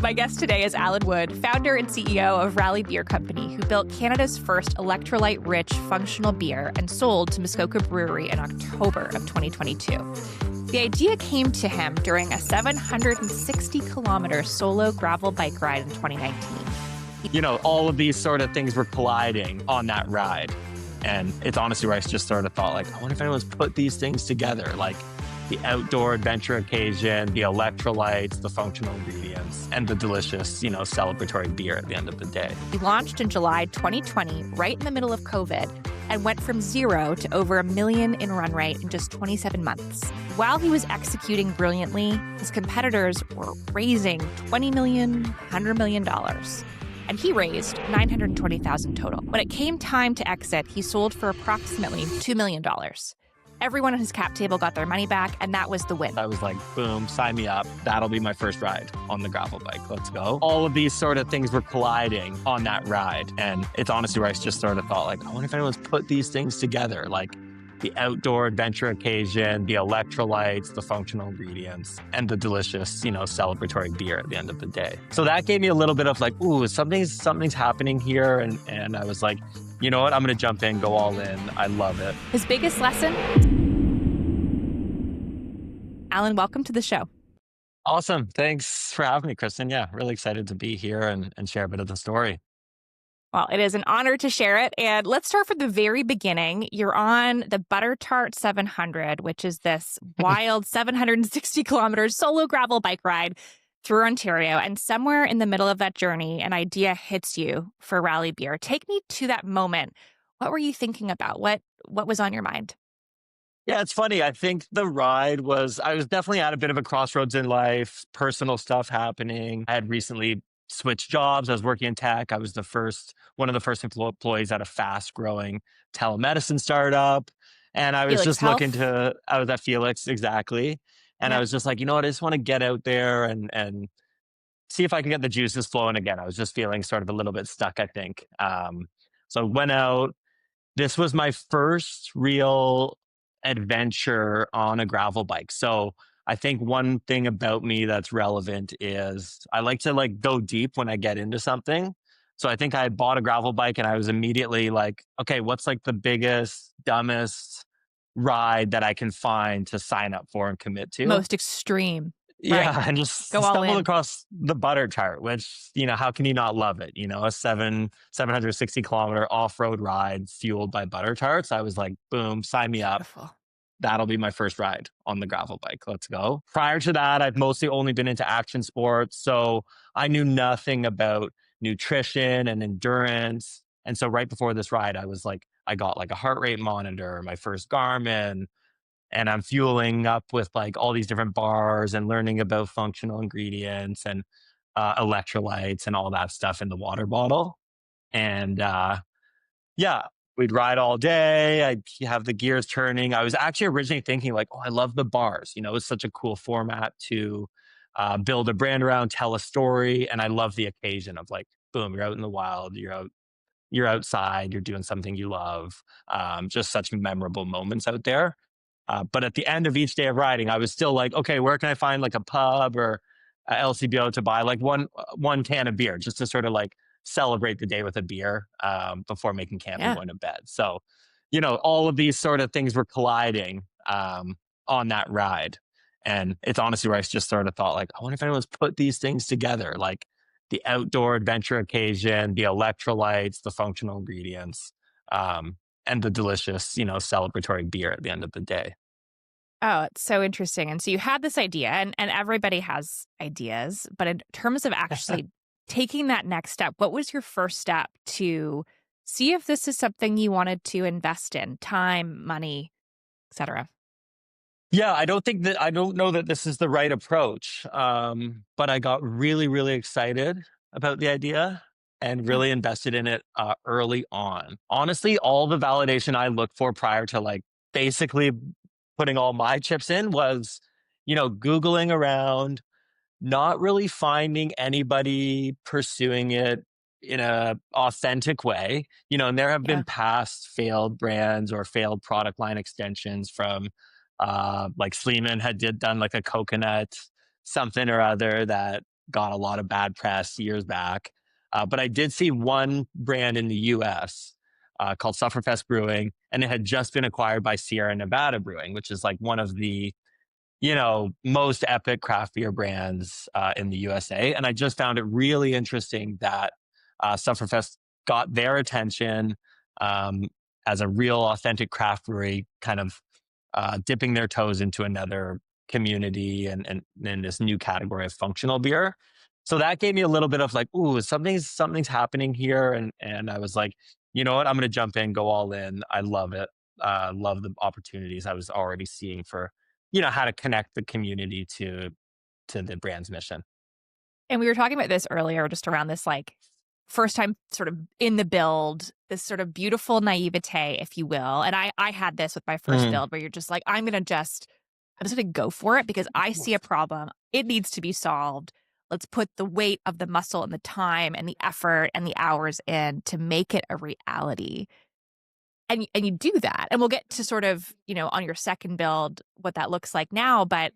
My guest today is Alan Wood, founder and CEO of Rally Beer Company, who built Canada's first electrolyte-rich functional beer and sold to Muskoka Brewery in October of 2022. The idea came to him during a 760-kilometer solo gravel bike ride in 2019. You know, all of these sort of things were colliding on that ride. And it's honestly where I just sort of thought, like, I wonder if anyone's put these things together, like the outdoor adventure occasion, the electrolytes, the functional ingredients, and the delicious, celebratory beer at the end of the day. He launched in July 2020, right in the middle of COVID, and went from zero to over $1 million in run rate in just 27 months. While he was executing brilliantly, his competitors were raising $20 million, $100 million. And he raised $920,000 total. When it came time to exit, he sold for approximately $2 million. Everyone on his cap table got their money back, and that was the win. I was like, boom, sign me up. That'll be my first ride on the gravel bike. Let's go. All of these sort of things were colliding on that ride. And it's honestly where I just sort of thought, like, I wonder if anyone's put these things together, like the outdoor adventure occasion, the electrolytes, the functional ingredients, and the delicious, celebratory beer at the end of the day. So that gave me a little bit of like, ooh, something's happening here. And I was like, you know what? I'm going to jump in, go all in. I love it. His biggest lesson? Alan, welcome to the show. Awesome. Thanks for having me, Krystyn. Yeah, really excited to be here and share a bit of the story. Well, it is an honor to share it. And let's start from the very beginning. You're on the Butter Tart 700, which is this wild 760 kilometers solo gravel bike ride through Ontario. And somewhere in the middle of that journey, an idea hits you for Rally Beer. Take me to that moment. What were you thinking about? What was on your mind? Yeah, it's funny. I think the ride I was definitely at a bit of a crossroads in life, personal stuff happening. I had recently switched jobs. I was working in tech. I was one of the first employees at a fast growing telemedicine startup. And I was Felix just Health. I was at Felix, exactly. And I was just like, you know what? I just want to get out there and see if I can get the juices flowing again. I was just feeling sort of a little bit stuck, I think. So I went out. This was my first real adventure on a gravel bike. So I think one thing about me that's relevant is I like to go deep when I get into something. So I think I bought a gravel bike and I was immediately like, okay, what's the biggest, dumbest ride that I can find to sign up for and commit to? Most extreme. Yeah, right. and just Go all stumbled in. across the Butter Tart, which, how can you not love it? A 760 kilometer off-road ride fueled by Butter Tarts. I was like, boom, sign me up. Beautiful. That'll be my first ride on the gravel bike. Let's go. Prior to that, I've mostly only been into action sports. So I knew nothing about nutrition and endurance. And so right before this ride, I got a heart rate monitor, my first Garmin, and I'm fueling up with all these different bars and learning about functional ingredients and electrolytes and all that stuff in the water bottle. And yeah, we'd ride all day. I'd have the gears turning. I was actually originally thinking I love the bars. It's such a cool format to build a brand around, tell a story. And I love the occasion of boom, you're out in the wild, you're outside, you're doing something you love. Just such memorable moments out there. But at the end of each day of riding, I was still like, okay, where can I find a pub or a LCBO to buy one can of beer just to sort of celebrate the day with a beer before making camp and going to bed. So, all of these sort of things were colliding on that ride. And it's honestly where I just sort of thought, I wonder if anyone's put these things together, like the outdoor adventure occasion, the electrolytes, the functional ingredients, and the delicious, celebratory beer at the end of the day. Oh, it's so interesting. And so you had this idea, and everybody has ideas, but in terms of actually taking that next step, what was your first step to see if this is something you wanted to invest in? Time, money, etc. Yeah, I don't know that this is the right approach. But I got really, really excited about the idea and really invested in it early on. Honestly, all the validation I looked for prior to basically putting all my chips in was, Googling around, not really finding anybody pursuing it in a authentic way, and there have been past failed brands or failed product line extensions from Sleeman had done a coconut something or other that got a lot of bad press years back. But I did see one brand in the US called Sufferfest Brewing, and it had just been acquired by Sierra Nevada Brewing, which is like one of the most epic craft beer brands in the USA. And I just found it really interesting that Sufferfest got their attention um, as a real authentic craft brewery, kind of dipping their toes into another community and in this new category of functional beer. So that gave me a little bit of like, ooh, something's happening here. And I was like, you know what, I'm gonna jump in, go all in. I love it. Love the opportunities I was already seeing for, how to connect the community to the brand's mission. And we were talking about this earlier, just around this like first time sort of in the build, this sort of beautiful naivete, if you will. And I had this with my first Mhm. build where you're just like, I'm just gonna go for it because I see a problem. It needs to be solved. Let's put the weight of the muscle and the time and the effort and the hours in to make it a reality. And you do that. And we'll get to sort of, on your second build what that looks like now, but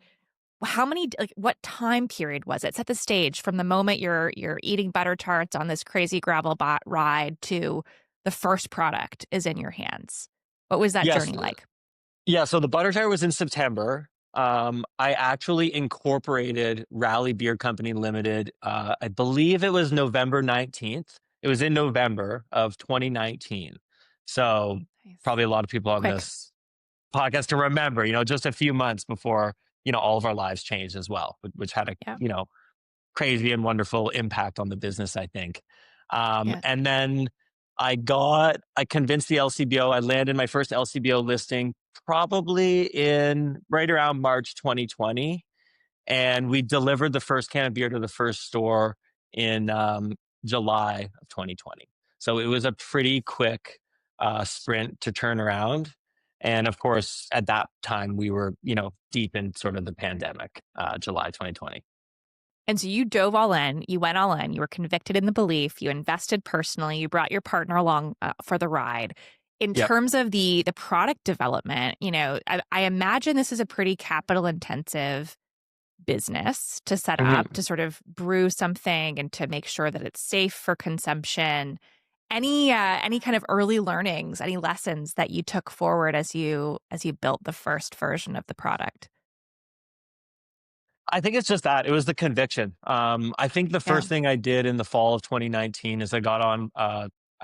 how many like what time period was it? Set the stage from the moment you're eating butter tarts on this crazy gravel bot ride to the first product is in your hands. What was that Yes, journey like? yeah. So the butter tart was in September. I actually incorporated Rally Beer Company Limited. I believe it was November 19th. It was in November of 2019. So Nice. probably a lot of people on Quick. this podcast to remember, just a few months before, all of our lives changed as well, which had a, Yeah. crazy and wonderful impact on the business, I think. Yeah. And then I convinced the LCBO, I landed my first LCBO listing probably in right around March 2020. And we delivered the first can of beer to the first store in July of 2020. So it was a pretty quick sprint to turn around. And of course, at that time, we were, deep in sort of the pandemic, July 2020. And so you dove all in, you went all in, you were convicted in the belief, you invested personally, you brought your partner along for the ride. In Yep. terms of the product development, I imagine this is a pretty capital intensive business to set up Mhm. to sort of brew something and to make sure that it's safe for consumption. Any kind of early learnings, any lessons that you took forward as you built the first version of the product? I think it's just that it was the conviction. I think the Yeah. first thing I did in the fall of 2019 is I got on.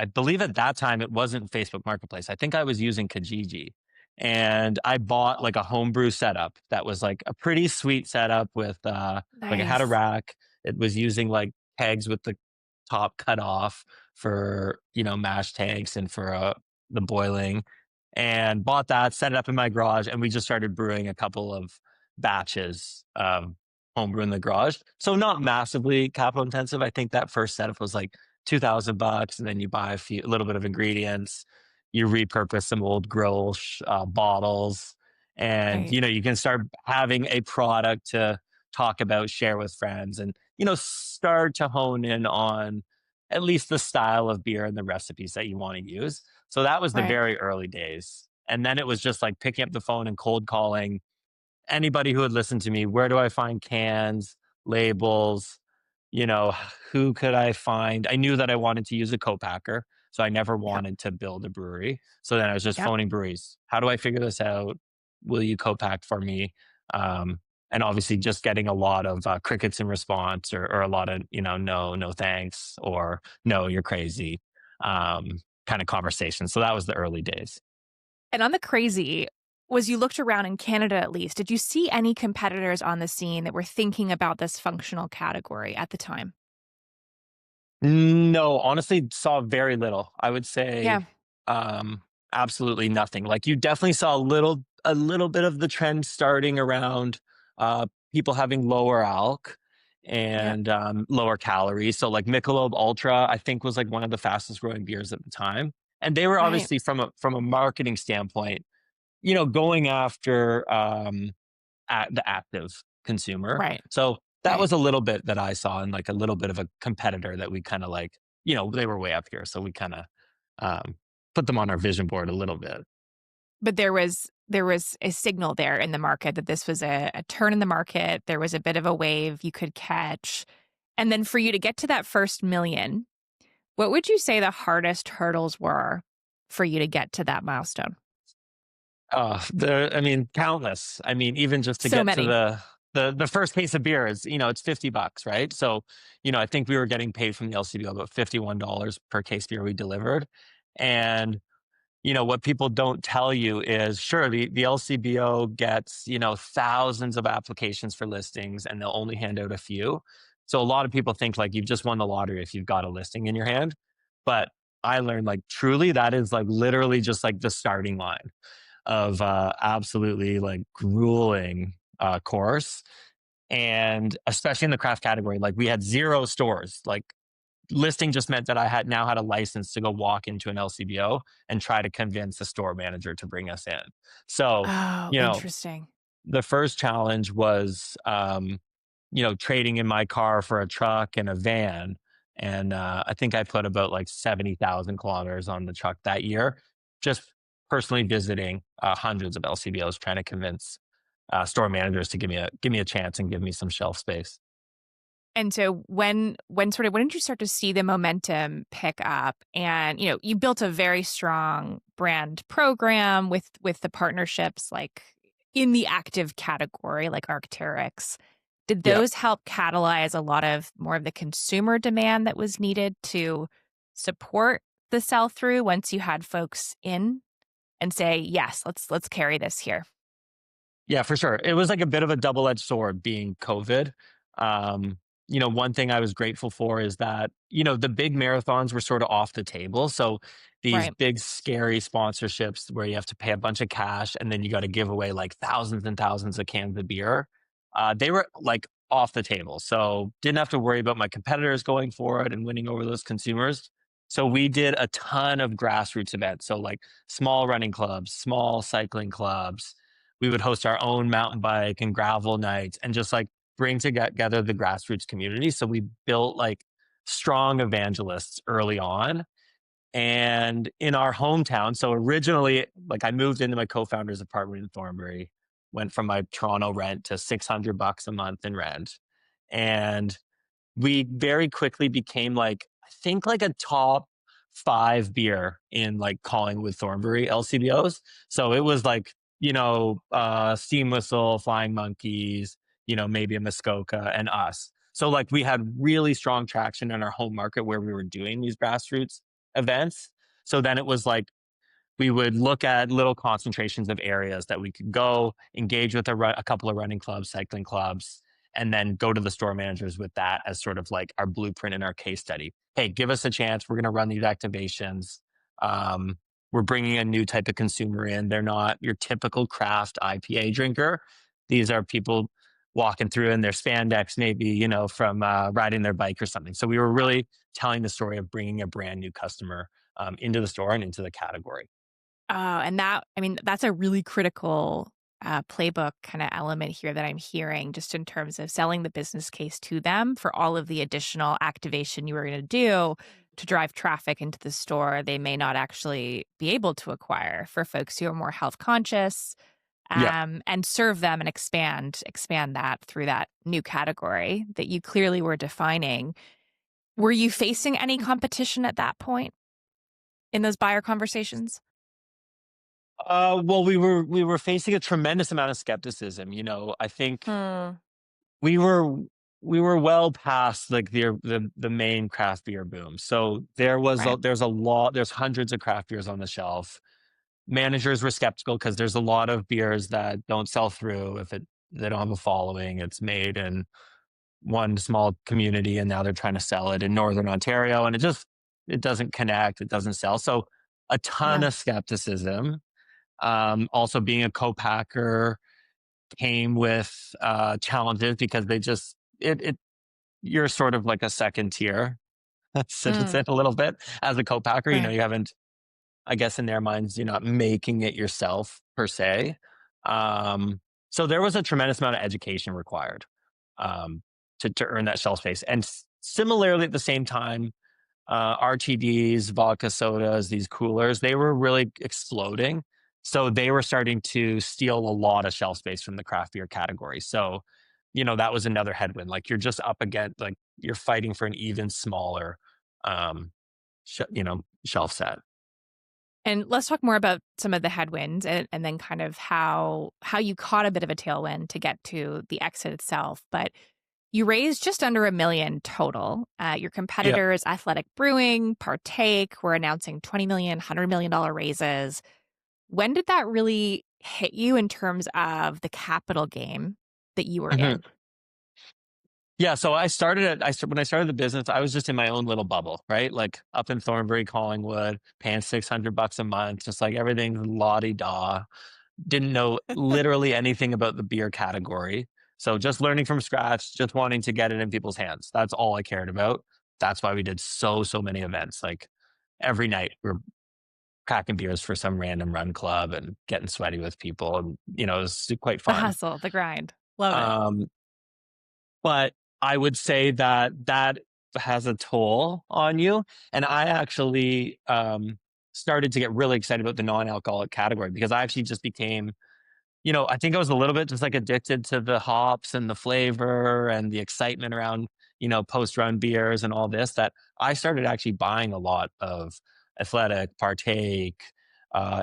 I believe at that time it wasn't Facebook Marketplace. I think I was using Kijiji, and I bought like a homebrew setup that was like a pretty sweet setup with like it had a Nice. rack. It was using like kegs with the top cut off for mash tanks and for the boiling, and bought that, set it up in my garage, and we just started brewing a couple of batches of homebrew in the garage. So not massively capital intensive. I think that first setup was like $2,000, and then you buy a little bit of ingredients. You repurpose some old Grolsch bottles, and Right. you can start having a product to talk about, share with friends, and start to hone in on at least the style of beer and the recipes that you want to use. So that was the Right. very early days. And then it was just like picking up the phone and cold calling anybody who would listen to me. Where do I find cans, labels? You know, who could I find? I knew that I wanted to use a co-packer, so I never Yep. wanted to build a brewery. So then I was just Yep. phoning breweries. How do I figure this out? Will you co-pack for me? Um, and obviously, just getting a lot of crickets in response, or a lot of no, no thanks, or no, you're crazy, kind of conversations. So that was the early days. And on the crazy, was you looked around in Canada at least, did you see any competitors on the scene that were thinking about this functional category at the time? No, honestly, saw very little. I would Yeah. say, um, absolutely nothing. Like, you definitely saw a little bit of the trend starting around, people having lower alc Yep. and, lower calories. So, like, Michelob Ultra, I think, was, like, one of the fastest growing beers at the time, and they were Right. obviously from a marketing standpoint, going after, the active consumer. Right. So that Right. was a little bit that I saw, and like a little bit of a competitor that we kind of like, they were way up here. So we kind of um, put them on our vision board a little bit. But there was a signal there in the market that this was a turn in the market. There was a bit of a wave you could catch. And then for you to get to that first million, what would you say the hardest hurdles were for you to get to that milestone? I mean, countless. I mean, even just to So get to many. the first case of beer is, it's $50, right? So, I think we were getting paid from the LCBO about $51 per case beer we delivered. And, what people don't tell you is sure, the LCBO gets, thousands of applications for listings and they'll only hand out a few. So a lot of people think like you've just won the lottery if you've got a listing in your hand. But I learned like truly that is like literally just like the starting line of absolutely like grueling course. And especially in the craft category, like we had zero stores. Like listing just meant that I had now had a license to go walk into an LCBO and try to convince the store manager to bring us in. So, Oh, you know, interesting. the first challenge was, trading in my car for a truck and a van. And I think I put about like 70,000 kilometers on the truck that year, just personally visiting hundreds of LCBOs, trying to convince store managers to give me a chance and give me some shelf space. And so when did you start to see the momentum pick up? And, you built a very strong brand program with the partnerships like in the active category, like Arc'teryx. Did Yeah. those help catalyze a lot of more of the consumer demand that was needed to support the sell through once you had folks in and say, yes, let's carry this here? Yeah, for sure. It was like a bit of a double-edged sword being COVID. One thing I was grateful for is that, the big marathons were sort of off the table. So these Right. big, scary sponsorships where you have to pay a bunch of cash and then you got to give away like thousands and thousands of cans of beer, they were like off the table. So didn't have to worry about my competitors going for it and winning over those consumers. So we did a ton of grassroots events. So like small running clubs, small cycling clubs, we would host our own mountain bike and gravel nights and just like bring together the grassroots community. So we built like strong evangelists early on. And in our hometown, so originally, like I moved into my co-founder's apartment in Thornbury, went from my Toronto rent to $600 a month in rent. And we very quickly became like, I think like a top five beer in like Collingwood Thornbury LCBOs. So it was like, Steam Whistle, Flying Monkeys, maybe a Muskoka and us. So like we had really strong traction in our home market where we were doing these grassroots events. So then it was like we would look at little concentrations of areas that we could go engage with a couple of running clubs, cycling clubs, and then go to the store managers with that as sort of like our blueprint and our case study. Hey, give us a chance. We're going to run these activations. Um, we're bringing a new type of consumer in. They're not your typical craft IPA drinker. These are people walking through in their spandex, maybe, from riding their bike or something. So we were really telling the story of bringing a brand new customer into the store and into the category. And that's a really critical playbook kind of element here that I'm hearing, just in terms of selling the business case to them for all of the additional activation you were going to do to drive traffic into the store they may not actually be able to acquire for folks who are more health conscious, Yeah. and serve them and expand that through that new category that you clearly were defining. Were you facing any competition at that point in those buyer conversations? Well, we were facing a tremendous amount of skepticism. I think Hmm. we were we were well past like the main craft beer boom. So Right. there's hundreds of craft beers on the shelf. Managers were skeptical because there's a lot of beers that don't sell through if they don't have a following. It's made in one small community and now they're trying to sell it in Northern Ontario and it doesn't connect, it doesn't sell. So a ton Yeah. of skepticism. Also, being a co-packer came with challenges because they just you're sort of like a second tier Mm. citizen a little bit as a co-packer. Right. You haven't, I guess, in their minds, you're not making it yourself per se. Um, so there was a tremendous amount of education required um, to earn that shelf space, and similarly at the same time, RTDs, vodka sodas, these coolers, they were really exploding. So they were starting to steal a lot of shelf space from the craft beer category. So, that was another headwind. Like you're just up against like you're fighting for an even smaller, um, shelf set. And let's talk more about some of the headwinds and then kind of how you caught a bit of a tailwind to get to the exit itself. But you raised just under 1 million total. Your Yeah. competitors, Athletic Brewing, Partake, were announcing 20 million, $100 million raises. When did that really hit you in terms of the capital game that you were Mhm. in? Yeah, so when I started the business, I was just in my own little bubble, right? Like up in Thornbury, Collingwood, paying $600 a month, just like everything's la-di-da. Didn't know literally anything about the beer category. So just learning from scratch, just wanting to get it in people's hands. That's all I cared about. That's why we did so many events. Like every night we're cracking beers for some random run club and getting sweaty with people. And, it was quite The fun. hustle, the grind. Love it. Um, but I would say that that has a toll on you. And I actually started to get really excited about the non-alcoholic category because I actually just became, I think I was a little bit just like addicted to the hops and the flavor and the excitement around, post-run beers and all this, that I started actually buying a lot of Athletic, Partake.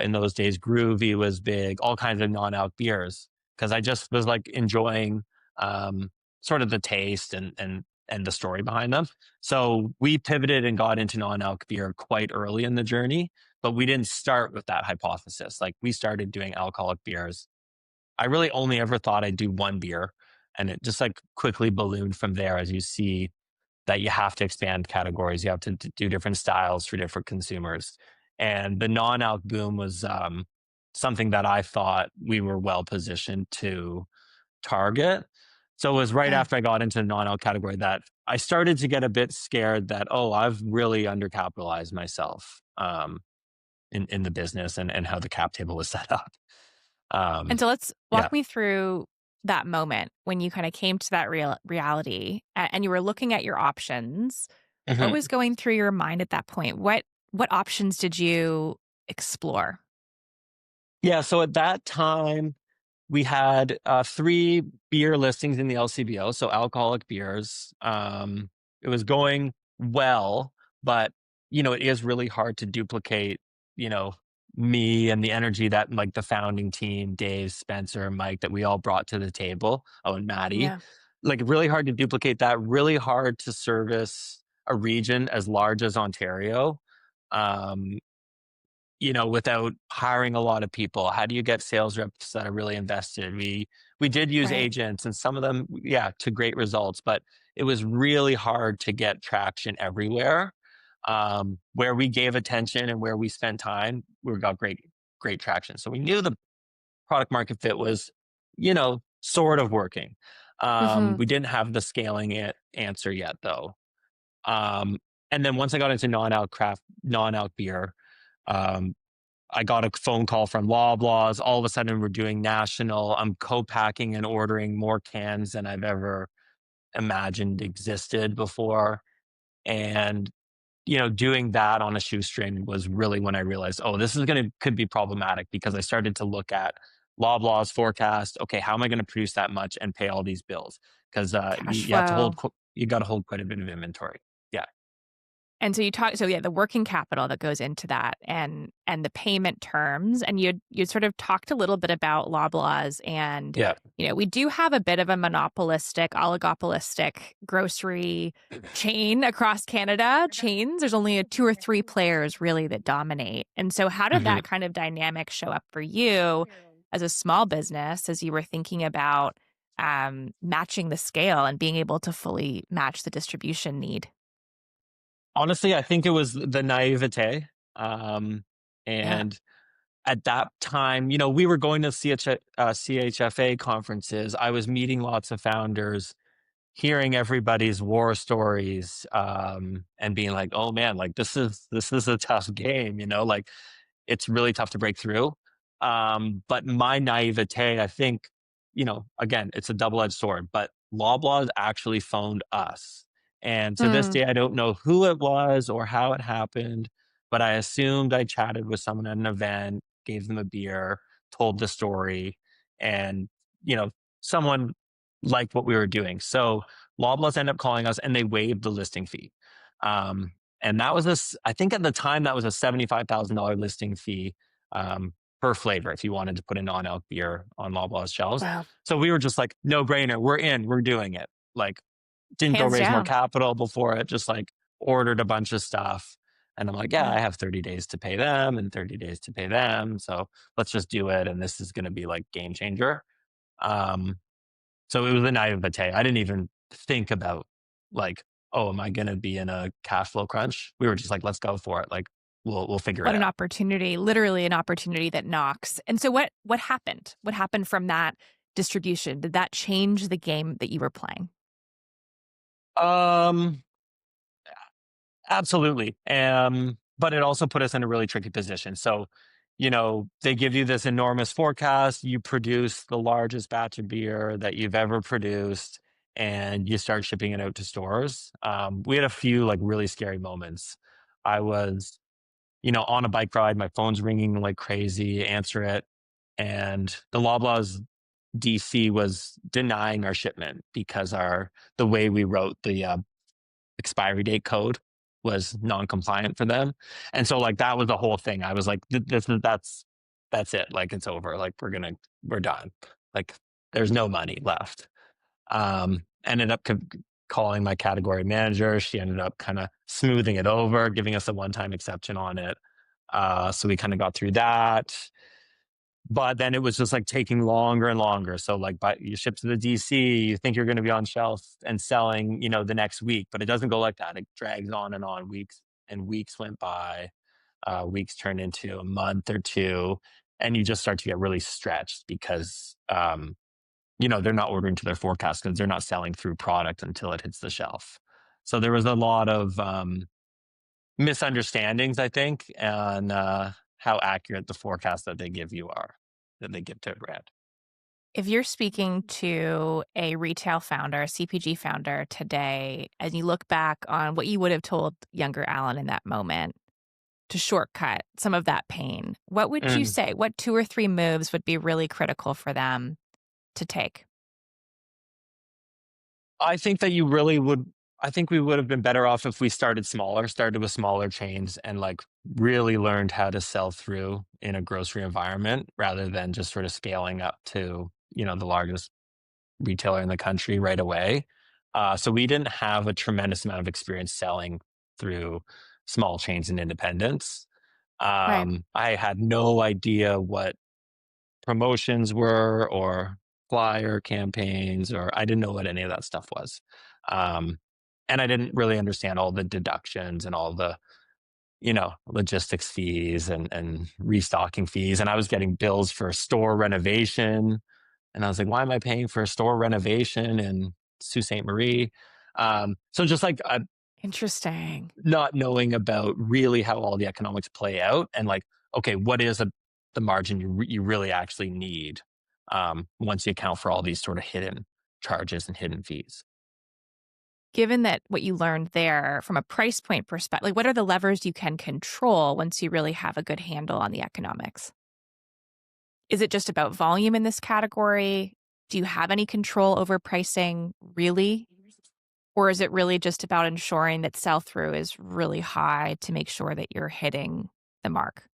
In those days, Groovy was big, all kinds of non-alc beers because I just was like enjoying um, sort of the taste and the story behind them. So we pivoted and got into non-alc beer quite early in the journey, but we didn't start with that hypothesis. Like we started doing alcoholic beers. I really only ever thought I'd do one beer, and it just like quickly ballooned from there as you see that you have to expand categories. You have to do different styles for different consumers. And the non-alc boom was something that I thought we were well positioned to target. So it was right Yeah. after I got into the non-alc category that I started to get a bit scared that, oh, I've really undercapitalized myself in the business and how the cap table was set up. And Um, so let's yeah. walk me through that moment when you kind of came to that reality and you were looking at your options. What Mhm. was going through your mind at that point? What options did you explore? Yeah, so at that time, we had 3 beer listings in the LCBO, so alcoholic beers. It was going well, but, it is really hard to duplicate, you know, me and the energy that, like, the founding team, Dave, Spencer, Mike, that we all brought to the table. Oh, and Maddie. Yeah. Like, really hard to duplicate that, really hard to service a region as large as Ontario. Um, without hiring a lot of people? How do you get sales reps that are really invested? We did use Right. agents and some of them, yeah, to great results, but it was really hard to get traction everywhere. Where we gave attention and where we spent time, we got great traction. So we knew the product market fit was, sort of working. Hmm. We didn't have the scaling it answer yet though. Um, and then once I got into non-alc beer, um, I got a phone call from Loblaws. All of a sudden, we're doing national. I'm co-packing and ordering more cans than I've ever imagined existed before. And, doing that on a shoestring was really when I realized, oh, this is could be problematic because I started to look at Loblaws forecast. Okay, how am I going to produce that much and pay all these bills? Because Cash you have to flow. you got to hold quite a bit of inventory. Yeah, And so yeah, the working capital that goes into that and the payment terms. And you'd sort of talked a little bit about Loblaws and, yeah. we do have a bit of a monopolistic, oligopolistic grocery chain across Canada. Chains, there's only 2 or 3 players really that dominate. And so how did Mhm. that kind of dynamic show up for you as a small business as you were thinking about matching the scale and being able to fully match the distribution need? Honestly, I think it was the naivete. Um, Yeah. and at that time, we were going to CHFA conferences. I was meeting lots of founders, hearing everybody's war stories, and being like, "Oh man, like this is a tough game," like it's really tough to break through. But my naivete, I think, again, it's a double-edged sword, but Loblaws actually phoned us. And to this Mm. day, I don't know who it was or how it happened, but I assumed I chatted with someone at an event, gave them a beer, told the story, and, you know, someone liked what we were doing. So Loblaws ended up calling us and they waived the listing fee. Um, and that was this, I think at the time that was a $75,000 listing fee per flavor if you wanted to put a non-alc beer on Loblaws shelves. Wow. So we were just like, no brainer, we're in, we're doing it. Like, didn't go Hands raise more down. capital before it, just like ordered a bunch of stuff. And I'm like, yeah, Yeah. I have 30 days to pay them and 30 days to pay them. So let's just do it. And this is going to be like game changer. Um, so it was a naivete. I didn't even think about like, oh, am I going to be in a cash flow crunch? We were just like, let's go for it. Like, we'll figure What it an out. opportunity, literally an opportunity that knocks. And so what happened? What happened from that distribution? Did that change the game that you were playing? Um, Absolutely. But it also put us in a really tricky position. So, they give you this enormous forecast, you produce the largest batch of beer that you've ever produced, and you start shipping it out to stores. We had a few like really scary moments. I was, on a bike ride, my phone's ringing like crazy, answer it. And the Loblaws DC was denying our shipment because the way we wrote the expiry date code was non-compliant for them. And so like that was the whole thing. I was like, that's it. Like it's over. Like we're done. Like there's no money left. Ended up calling my category manager. She ended up kind of smoothing it over, giving us a one-time exception on it. So we kind of got through that. But then it was just like taking longer and longer. So like you ship to the DC, you think you're going to be on shelf and selling, the next week, but it doesn't go like that. It drags on and on. Weeks and weeks went by. Weeks turned into a month or two, and you just start to get really stretched because they're not ordering to their forecast because they're not selling through product until it hits the shelf. So there was a lot of misunderstandings, I think, and how accurate the forecasts that they give to a brand. If you're speaking to a retail founder, a CPG founder today, and you look back on what you would have told younger Alan in that moment to shortcut some of that pain, what would you Mm. say? What 2 or 3 moves would be really critical for them to take? I think that you really would. I think we would have been better off if we started with smaller chains and like really learned how to sell through in a grocery environment rather than just sort of scaling up to, the largest retailer in the country right away. So we didn't have a tremendous amount of experience selling through small chains and independents. Right. I had no idea what promotions were or flyer campaigns, or I didn't know what any of that stuff was. Um, and I didn't really understand all the deductions and all the, logistics fees and restocking fees. And I was getting bills for store renovation. And I was like, why am I paying for a store renovation in Sault Ste. Marie? So just like Interesting. not knowing about really how all the economics play out and like, okay, what is the margin you really actually need once you account for all these sort of hidden charges and hidden fees. Given that what you learned there from a price point perspective, like what are the levers you can control once you really have a good handle on the economics? Is it just about volume in this category? Do you have any control over pricing really? Or is it really just about ensuring that sell through is really high to make sure that you're hitting the mark?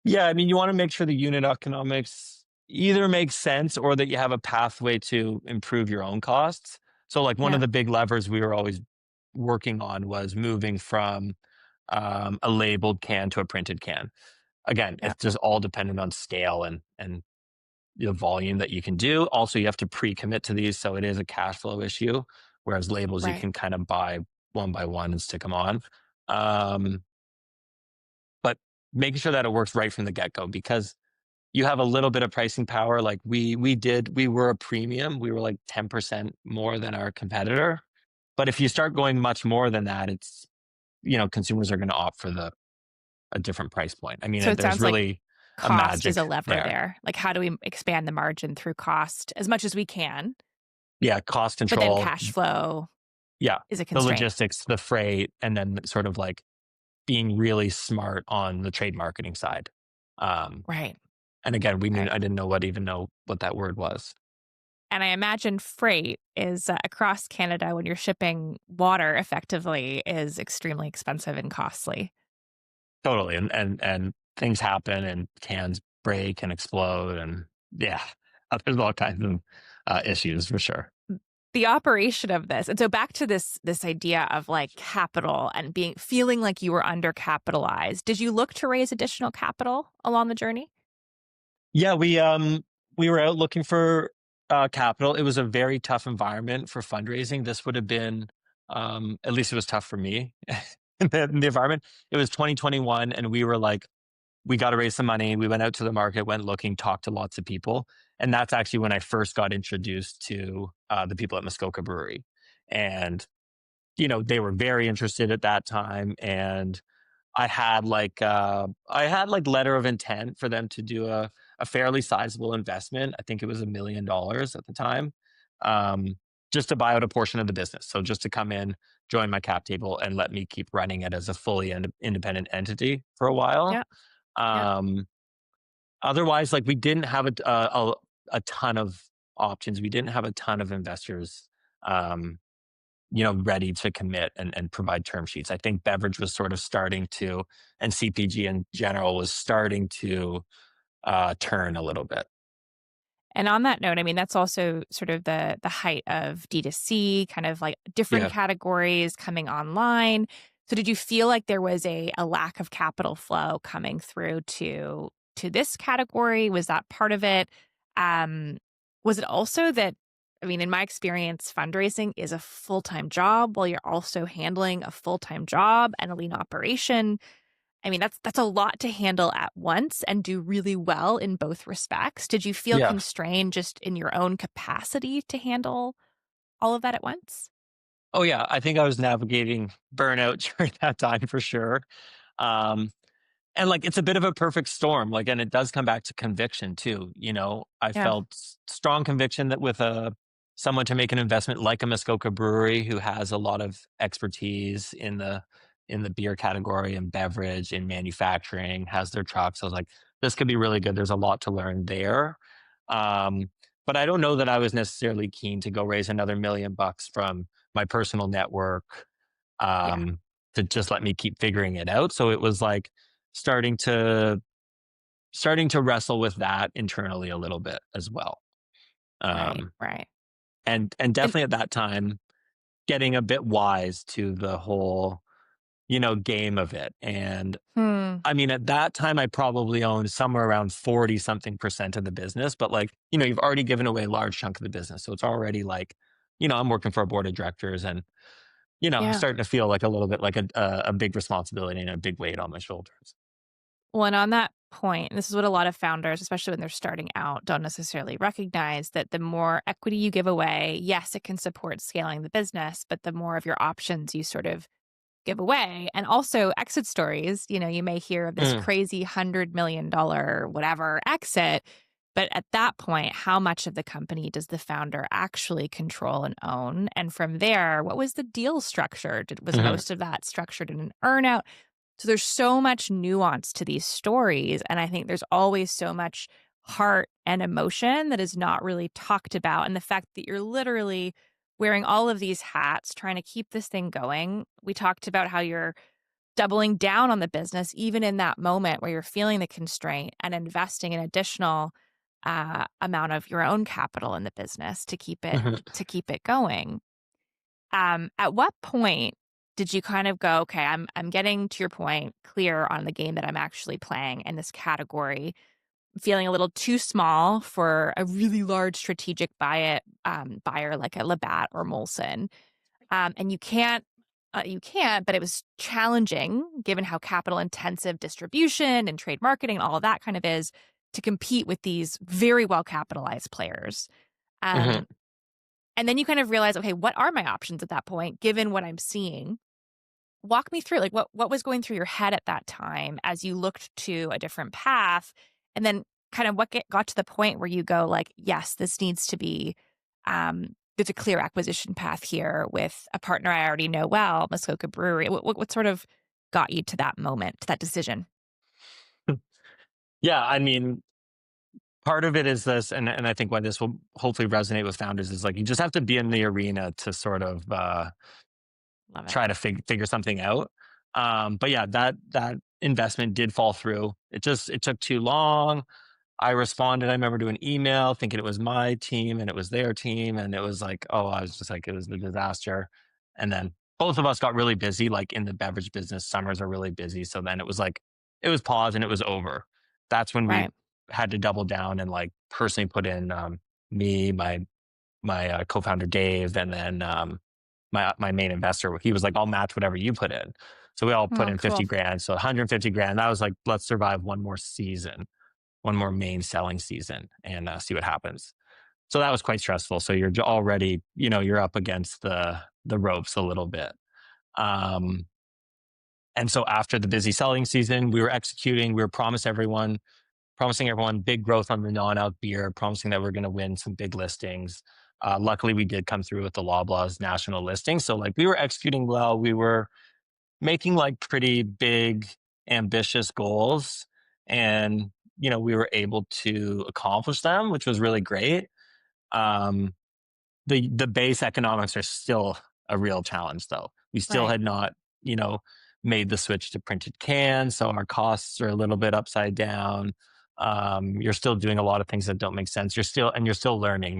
Yeah, I mean, you want to make sure the unit economics either makes sense or that you have a pathway to improve your own costs. So, like, one of Yeah. the big levers we were always working on was moving from a labeled can to a printed can. Again, Yeah. it's just all dependent on scale and the volume that you can do. Also, you have to pre-commit to these, so it is a cash flow issue. Whereas labels, you Right. can kind of buy one by one and stick them on. Um, but making sure that it works right from the get go because you have a little bit of pricing power. Like we were a premium. We were like 10% more than our competitor. But if you start going much more than that, it's consumers are going to opt for a different price point. I So mean, it there's sounds like really a cost is magic a lever there. there. Like, how do we expand the margin through cost as much as we can? Yeah, cost But then control. cash flow Yeah, is a the constraint. logistics, the freight, and then sort of like being really smart on the trade marketing side. Um, Right. and again, Right. I didn't know what that word was. And I imagine freight is across Canada when you're shipping water effectively is extremely expensive and costly. Totally. And things happen and cans break and explode. And yeah, there's all kinds of issues for sure. The operation of this, and so back to this idea of like capital and being feeling like you were undercapitalized. Did you look to raise additional capital along the journey? Yeah, we were out looking for capital. It was a very tough environment for fundraising. This would have been, at least it was tough for me in the environment. It was 2021, and we were like, we got to raise some money. We went out to the market, went looking, talked to lots of people, and that's actually when I first got introduced to the people at Muskoka Brewery, and they were very interested at that time, and I had like letter of intent for them to do a fairly sizable investment. I think it was $1 million at the time, um, just to buy out a portion of the business. So just to come in, join my cap table, and let me keep running it as a fully independent entity for a while. Yeah, yeah. Um, Otherwise, like we didn't have a ton of options. We didn't have a ton of investors. Um, ready to commit and provide term sheets. I think beverage was sort of starting to, and CPG in general was starting to turn a little bit. And on that note, I mean, that's also sort of the height of D2C, kind of like different Yeah. categories coming online. So did you feel like there was a lack of capital flow coming through to this category? Was that part of it? Um, was it also that, I mean, in my experience, fundraising is a full-time job while you're also handling a full-time job and a lean operation. I mean, that's a lot to handle at once and do really well in both respects. Did you feel Yeah. constrained just in your own capacity to handle all of that at once? Oh yeah. I think I was navigating burnout during that time for sure. Um, And like it's a bit of a perfect storm. Like, and it does come back to conviction too. I Yeah. felt strong conviction that with someone to make an investment like a Muskoka Brewery who has a lot of expertise in the beer category and beverage in manufacturing, has their trucks. I was like, this could be really good. There's a lot to learn there. Um, but I don't know that I was necessarily keen to go raise another $1 million from my personal network, Yeah. um, to just let me keep figuring it out. So it was like starting to starting to wrestle with that internally a little bit as well. Right. Um, Right. and And definitely at that time, getting a bit wise to the whole, game of it. And hmm. I mean, at that time, I probably owned somewhere around 40 something percent of the business, but like, you've already given away a large chunk of the business. So it's already like, I'm working for a board of directors and, Yeah. starting to feel like a little bit like a big responsibility and a big weight on my shoulders. Well, and on that point, and this is what a lot of founders, especially when they're starting out, don't necessarily recognize that the more equity you give away, yes, it can support scaling the business, but the more of your options you sort of give away. And also exit stories, you may hear of this Mm, crazy $100 million whatever exit. But at that point, how much of the company does the founder actually control and own? And from there, what was the deal structure? Was mhm, most of that structured in an earnout? So there's so much nuance to these stories. And I think there's always so much heart and emotion that is not really talked about. And the fact that you're literally wearing all of these hats, trying to keep this thing going. We talked about how you're doubling down on the business, even in that moment where you're feeling the constraint and investing an additional amount of your own capital in the business mhm. to keep it going. At what point did you kind of go, okay, I'm getting to your point clear on the game that I'm actually playing in this category, feeling a little too small for a really large strategic buyer like a Labatt or Molson, and you can't, but it was challenging given how capital intensive distribution and trade marketing and all of that kind of is to compete with these very well capitalized players. Mhm. Um, and then you kind of realize, okay, what are my options at that point, given what I'm seeing? Walk me through, like, what was going through your head at that time as you looked to a different path, and then kind of got to the point where you go, like, yes, this needs to be. There's a clear acquisition path here with a partner I already know well, Muskoka Brewery. What sort of got you to that moment, to that decision? Yeah, I mean, part of it is this, and I think why this will hopefully resonate with founders is like you just have to be in the arena to sort of Love it. try to figure something out. But yeah, that investment did fall through. It took too long. I responded. I remember to an email thinking it was my team and it was their team, and it was like, oh, I was just like, it was a disaster. And then both of us got really busy. Like in the beverage business, summers are really busy. So then it was like it was paused and it was over. That's when we Right. had to double down and like personally put in me, my co-founder Dave, and then my main investor. He was like, I'll match whatever you put in. So we all put Oh, in cool. 50 grand. So 150 grand. That was like, let's survive one more season, one more main selling season, and see what happens. So that was quite stressful. So you're already, you're up against the ropes a little bit. Um, and so after the busy selling season, we were executing. We were promising everyone big growth on the non-alc beer, promising that we're going to win some big listings. Luckily, we did come through with the Loblaws national listing. So like we were executing well. We were making like pretty big, ambitious goals, and we were able to accomplish them, which was really great. Um, the base economics are still a real challenge, though. We still Right. had not, you know, made the switch to printed cans, so our costs are a little bit upside down. You're still doing a lot of things that don't make sense. You're still learning.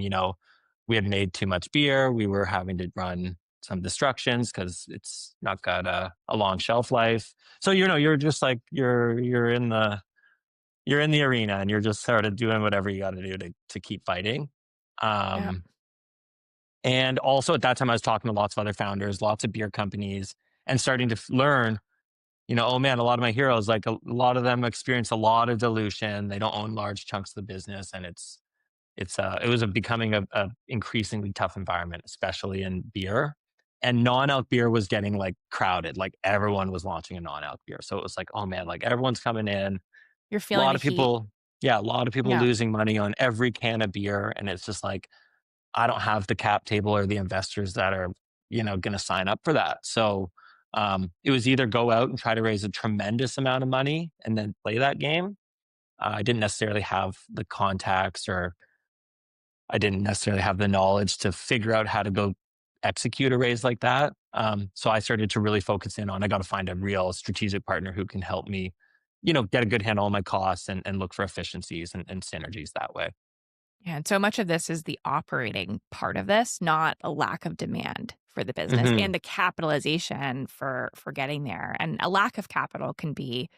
We had made too much beer. We were having to run some destructions because it's not got a long shelf life. So you're just like you're in the arena and you're just sort of doing whatever you got to do to keep fighting. Yeah. Um, and also at that time, I was talking to lots of other founders, lots of beer companies, and starting to learn, oh man, a lot of my heroes, like a lot of them experience a lot of dilution. They don't own large chunks of the business, and it was becoming a increasingly tough environment, especially in beer. And non-alc beer was getting like crowded. Like everyone was launching a non-alc beer, so it was like, oh man, like everyone's coming in. You're A feeling lot the of heat. people, yeah, a lot of people Yeah. losing money on every can of beer, and it's just like I don't have the cap table or the investors that are, going to sign up for that. So it was either go out and try to raise a tremendous amount of money and then play that game. I didn't necessarily have the contacts, or I didn't necessarily have the knowledge to figure out how to go execute a raise like that. So I started to really focus in on I got to find a real strategic partner who can help me, get a good handle on my costs and look for efficiencies and synergies that way. Yeah, and so much of this is the operating part of this, not a lack of demand for the business Hmm. and the capitalization for getting there. And a lack of capital can be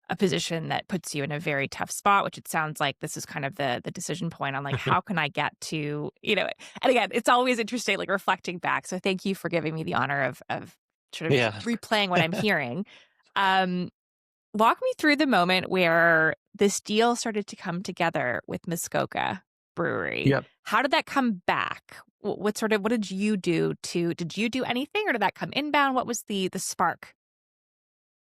a position that puts you in a very tough spot, which it sounds like this is kind of the decision point on like how can I get to, and again, it's always interesting like reflecting back. So thank you for giving me the honor of sort of Yeah. replaying what I'm hearing. Um Walk me through the moment where this deal started to come together with Muskoka Brewery. Yep. How did that come back? What did you do did you do anything or did that come inbound? What was the spark?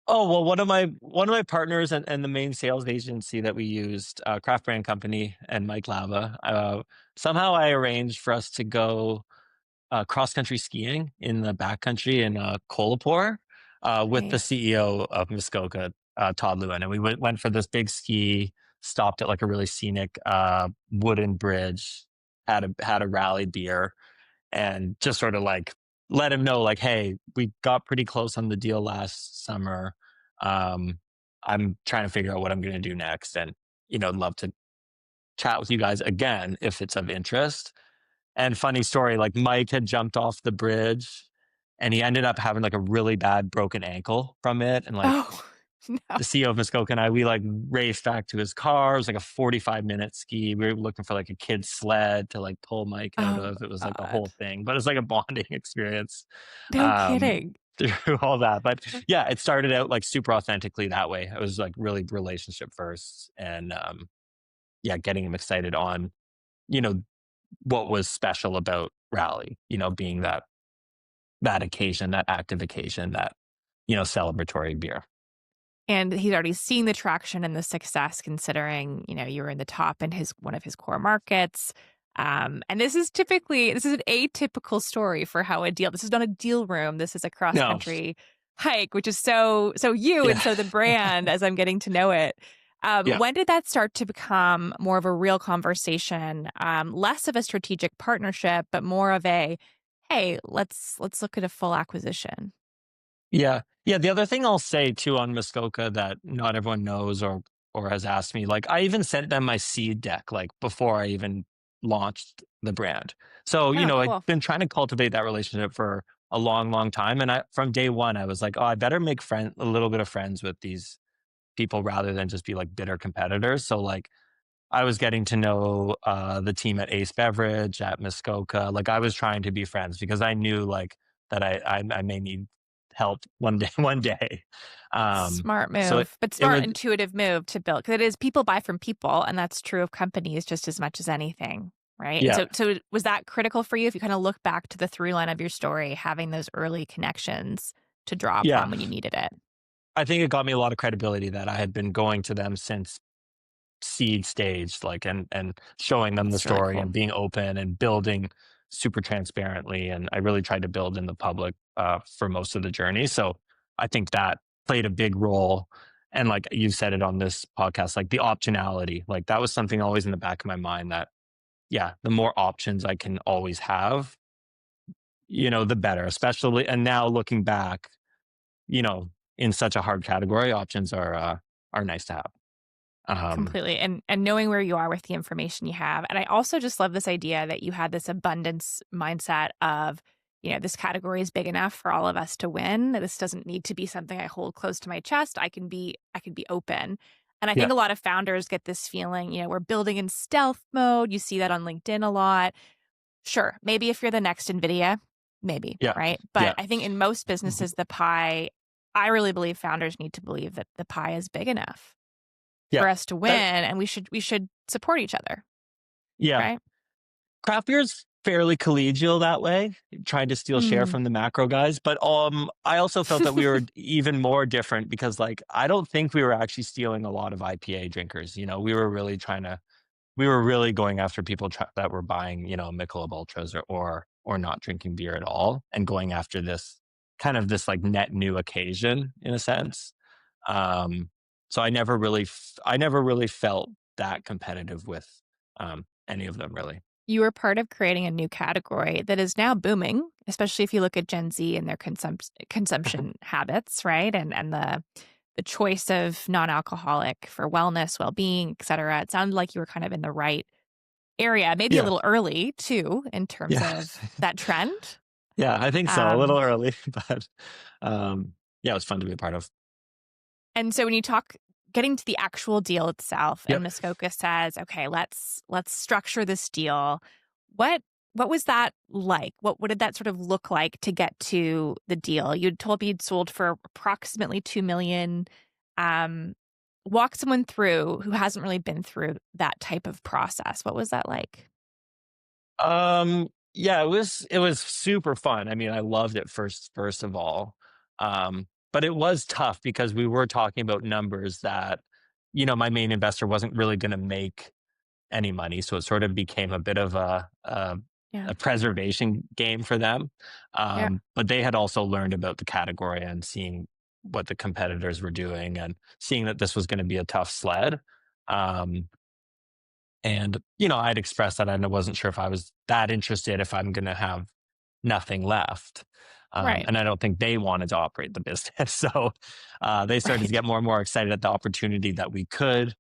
Oh, well, one of my partners and the main sales agency that we used, Craft Brand Company and Mike Lava, somehow I arranged for us to go cross country skiing in the backcountry in Kolapur with the Nice. CEO of Muskoka, Todd Lewin, and we went for this big ski. Stopped at like a really scenic wooden bridge, had a rally beer, and just sort of like let him know like, hey, we got pretty close on the deal last summer. um I'm trying to figure out what I'm going to do next, and love to chat with you guys again if it's of interest. And funny story, like Mike had jumped off the bridge and he ended up having like a really bad broken ankle from it, and like Oh, no. the CEO of Muskoka and I, we like raced back to his car. It was like a 45-minute ski. We were looking for like a kid's sled to like pull Mike out Oh of. It was like a god. whole thing, but it's like a bonding experience No kidding. through all that. But yeah, it started out like super authentically that way. It was like really relationship first, and yeah, getting him excited on, you know, what was special about rally, being that occasion, that active occasion, that, celebratory beer. And he's already seen the traction and the success considering, you were in the top in his one of his core markets. And this is an atypical story for how a deal. This is not a deal room. This is a cross No. country hike, which is so you and Yeah. so the brand as I'm getting to know it. Yeah. When did that start to become more of a real conversation, less of a strategic partnership, but more of a, hey, let's look at a full acquisition? Yeah. Yeah, the other thing I'll say too on Muskoka that not everyone knows or has asked me, like I even sent them my seed deck like before I even launched the brand. So, Oh, I've cool. been trying to cultivate that relationship for a long, long time. And I from day one, I was like, oh, I better make a little bit of friends with these people rather than just be like bitter competitors. So like I was getting to know the team at Ace Beverage, at Muskoka. Like I was trying to be friends because I knew like that I may need help one day. One day. Smart So it, move, but it smart, was intuitive move to build, because it is people buy from people, and that's true of companies just as much as anything, right? And yeah, so was that critical for you if you kinda look back to the through line of your story, having those early connections to draw yeah. upon when you needed it? I think it got me a lot of credibility that I had been going to them since seed stage, like and showing them the That's really story cool. and being open and building super transparently. And I really tried to build in the public for most of the journey. So I think that played a big role. And like you said it on this podcast, like the optionality, like that was something always in the back of my mind that, yeah, the more options I can always have, the better, especially. And now looking back, you know, in such a hard category, options are nice to have. Um, Completely, and knowing where you are with the information you have, and I also just love this idea that you had this abundance mindset of, this category is big enough for all of us to win. This doesn't need to be something I hold close to my chest. I can be open. And I yeah, think a lot of founders get this feeling, we're building in stealth mode. You see that on LinkedIn a lot. Sure, maybe if you're the next NVIDIA, maybe, yeah, right? But yeah. I think in most businesses, I really believe founders need to believe that the pie is big enough Yeah. for us to win, That and we should support each other, yeah. right? Craft beer's fairly collegial that way, trying to steal share Mm. from the macro guys, but, I also felt that we were even more different because, like, I don't think we were actually stealing a lot of IPA drinkers, we were really going after people that were buying, Michelob Ultras or not drinking beer at all and going after this kind of this, like, net new occasion in a sense. Um, so I never really felt that competitive with, any of them really. You were part of creating a new category that is now booming, especially if you look at Gen Z and their consumption habits, right? And the choice of non-alcoholic for wellness, well-being, et cetera. It sounded like you were kind of in the right area, maybe a Yeah. little early too, in terms Yeah. of that trend. Yeah, I think so, a Um, little early, but, yeah, it was fun to be a part of. And so when you talk getting to the actual deal itself and Yep. Muskoka says, "Okay, let's structure this deal." What what was that like? What did that sort of look like to get to the deal? You'd told me you'd sold for approximately 2 million. Um, Walk someone through who hasn't really been through that type of process. What was that like? Yeah, it was super fun. I mean, I loved it first of all. But it was tough because we were talking about numbers that, my main investor wasn't really gonna make any money, so it sort of became a bit of Yeah. a preservation game for them. Yeah. But they had also learned about the category and seeing what the competitors were doing and seeing that this was gonna be a tough sled. Um and, I'd expressed that I wasn't sure if I was that interested if I'm going to have nothing left. Right. And I don't think they wanted to operate the business. So they started to Right. get more and more excited at the opportunity that we could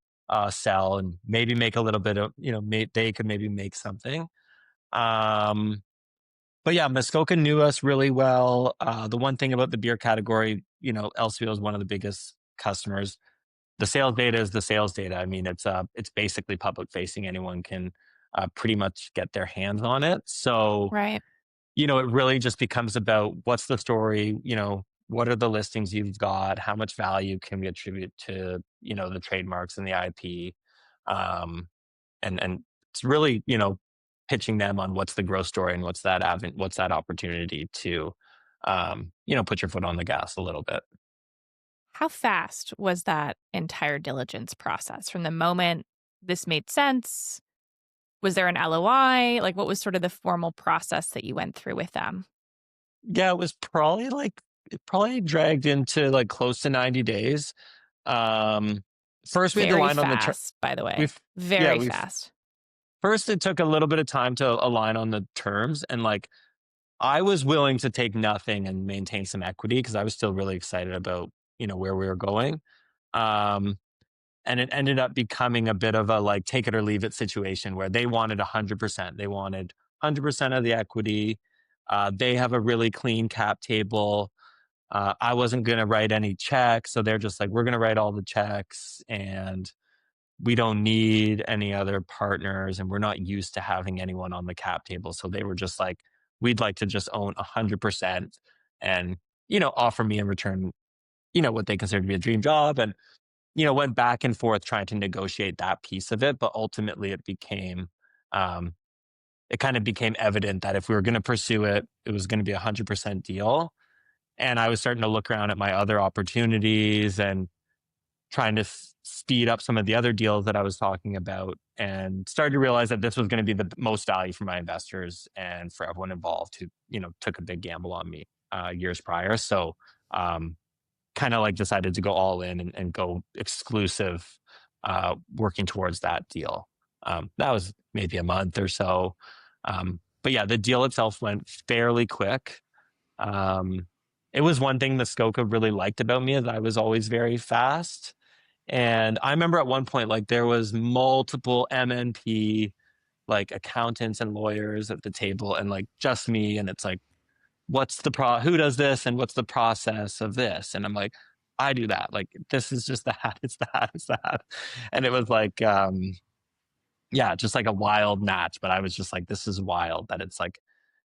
sell and maybe make a little bit of, they could maybe make something. Um, but yeah, Muskoka knew us really well. The one thing about the beer category, LCO is one of the biggest customers. The sales data is the sales data. I mean, it's basically public facing. Anyone can pretty much get their hands on it. So, Right. it really just becomes about what's the story, what are the listings you've got, how much value can we attribute to, the trademarks and the IP. Um, and it's really, pitching them on what's the growth story and what's that opportunity to put your foot on the gas a little bit. How fast was that entire diligence process from the moment this made sense? Was there an LOI? Like, what was sort of the formal process that you went through with them? Yeah, it probably dragged into like close to 90 days. Um, First we had to Very align on the fast, by the way. we've yeah, Very we've fast. first it took a little bit of time to align on the terms, and like I was willing to take nothing and maintain some equity because I was still really excited about, where we were going. Um, and it ended up becoming a bit of a like take it or leave it situation where they wanted 100%. They wanted 100% of the equity. They have a really clean cap table. I wasn't going to write any checks. So they're just like, we're going to write all the checks and we don't need any other partners. And we're not used to having anyone on the cap table. So they were just like, we'd like to just own 100% and, offer me in return, what they consider to be a dream job. And went back and forth trying to negotiate that piece of it, but ultimately um, it kind of became evident that if we were going to pursue it, it was going to be 100% deal. And I was starting to look around at my other opportunities and trying to speed up some of the other deals that I was talking about, and started to realize that this was going to be the most value for my investors and for everyone involved who, took a big gamble on me years prior. So, um, kind of like decided to go all in and go exclusive, working towards that deal. That was maybe a month or so. But yeah, the deal itself went fairly quick. Um, it was one thing Muskoka really liked about me is I was always very fast. And I remember at one point, like there was multiple MNP, like accountants and lawyers at the table and like just me. And it's like, who does this and what's the process of this? And I'm like, I do that. Like, this is just that, it's that, it's that. And it was like, yeah, just like a wild match. But I was just like, this is wild that it's like